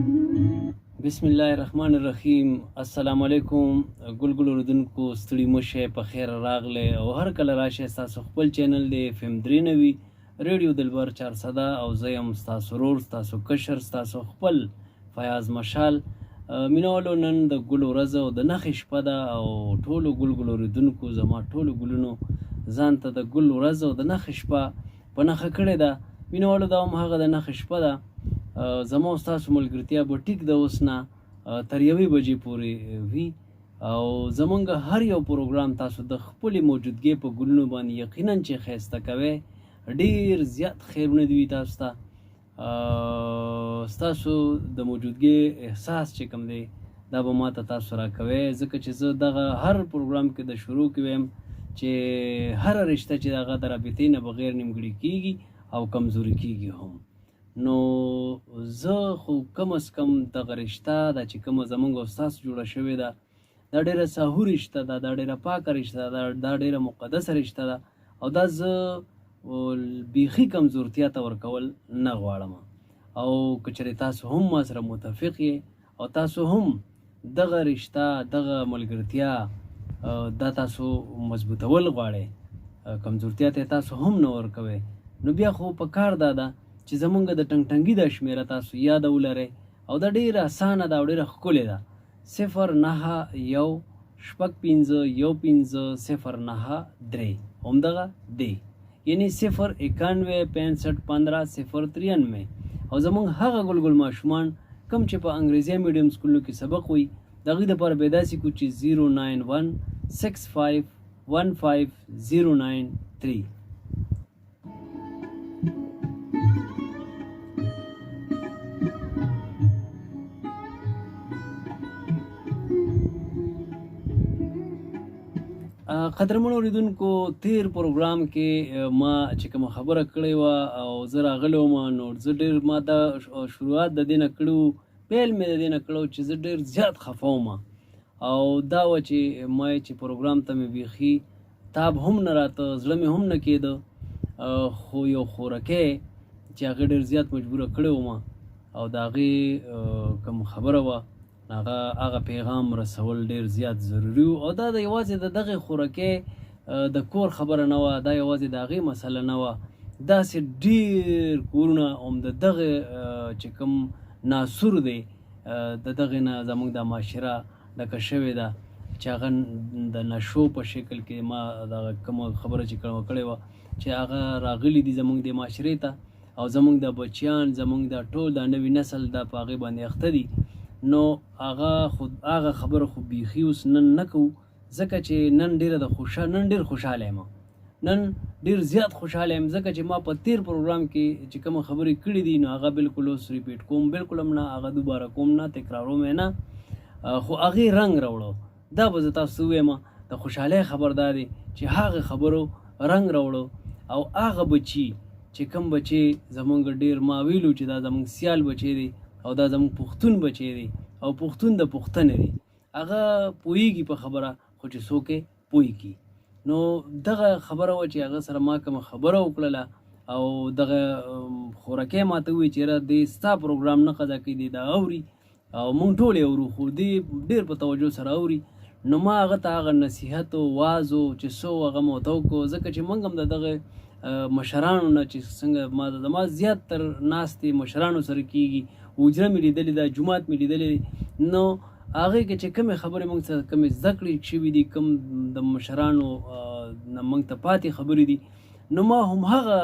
بسم الله الرحمن الرحیم. السلام علیکم ګل اردوونکو، ستړي مشه، په خیر راغله او هر کله راشه. ستاسو خپل چینل دی FM 93 ریډیو دلبر 400 او زه یم ستاسو ورور، ستاسو کشر، ستاسو خپل فیاض مشال. مینوالو، نن د ګل ورځ او د نخې شپه ده او ټولو ګل اردوونکو زما ټولو ګلونو ځان ته د ګل ورځ او د نخې شپه په نښه کړې ده. مینوالو، دا هم هغه د نخې شپه ده. زما او ستاسو ملګرتیا به ټیک د اوس نه تر 1 بجې پورې وي او زمونږ هر یو پروګرام تاسو د خپلې موجودګۍ په ګلونو باندې یقینا چې ښایسته کوئ. ډېر زیات خیرونه دي وي تاسو ته. ستاسو د موجودګۍ احساس چې کوم دی دا به ما ته تاسو راکوئ، ځکه چې زه دغه هر پروګرام کې د شروع کې ویم چې هره رشته چې هغه د رابطې نه بغیر نیمګړې کیږي او کمزوري کیږي هم. نو زه خو کم از کم دغه رشته ده چې کومه زمونږ او ستاسو جوړه شوې ده، دا ډېره ساهو رشته ده، دا ډېره پاکه رشته ده، دا ډېره مقدسه رشته ده او دا زه بیخي کمزورتیا ته ورکول نه غواړم. او که چېرې تاسو هم ما سره متفق یې او تاسو هم دغه رشته، دغه ملګرتیا دا تاسو مضبوطول غواړئ، کمزورتیا ته تاسو هم نه ورکوئ، نو بیا خو په کار دا ده چې زمونږ د ټنګ د شمیره تاسو یاد ولرئ او دا ډېره اسانه ده او ډېره ښکلې ده. 09115150903 همدغه دی، یعنی 09165150093. او زمونږ هغه ګل ماشومان کم چې په انګریزي میډیم سکولونو کې سبق وي، د هغوی دپاره به یې داسې کړو چې 09165150093. قدرمنو اوریدونکو، تیر پروګرام کې ما چې کومه خبره کړې وه او زه راغلی وم، نو زه ډېر ما دا شروعات د دې نه کړی و، پیل مې د دې نه کړی و چې زه ډېر زیات خفه وم او دا وه چې ما چې پروګرام ته مې بیخي تاب هم نه راته، زړه مې هم نه کېده، خو یو خورکی چې هغه ډېر زیات مجبوره کړی وم او د هغې کوم خبره وه هغه پیغام رسول ډېر زیات ضروري و. او دا د یوازې د دغې خورکۍ د کور خبره نه وه، دا یوازې د هغې مسله نه وه، داسې ډېر کورونه هم د دغې چې کوم ناسور دی د دغې نه زموږ دا معاشره ډکه شوې ده چې هغه د نشو په شکل کې ما دغه کومه خبره چې کړې وه چې هغه راغلي دي زموږ د معاشرې ته او زموږ د بچیان، زموږ د ټول د نوي نسل دا په هغې باندې اخته دي. نو هغه خبره خو بیخي اوس نن نه کوو، ځکه چې نن ډېر خوشحاله یم، نن ډېر زیات خوشحاله یم، ځکه چې ما په تیر پروګرام کې چې کومه خبرې کړې دي نو هغه بالکل اوس ریپیټ کوم، بالکل هم نه هغه دوباره کوم نه، تکراروم یې نه، خو هغې رنګ راوړو. دا به زه تاسو ووایم، د خوشحالۍ خبر دا دی چې هغه خبرو رنګ راوړو او هغه بچي چې کوم بچي زمونږ ډېر ما ویلو چې دا زمونږ سیال بچی دی او دا زموږ پښتون بچی دی او پښتون د پښتنې دی، هغه پوهیږي په خبره، خو چې څوک یې پوهیږي. نو دغه خبره وه چې هغه سره ما کومه خبره وکړله او دغه خورکی ما ته ووایي چې یاره دی ستا پروګرام نه قضا کوي، دی دا اوري او مونږ ټول یې اورو، خو دی ډېر په توجه سره اوري. نو ما هغه ته هغه نصیحت و واز و چې څه و هغه مې ورته وکړو، ځکه چې موږ هم د دغه مشرانو نه چې څنګه زما زیات تر ناستې مشرانو سره کېږي، حجره مې لیدلې ده، جومات مې لیدلی دی، نو هغې کې چې کومې خبرې موږ سره کومې زده کړې شوي دي، کوم د مشرانو نه موږ ته پاتې خبرې دي، نو ما هم هغه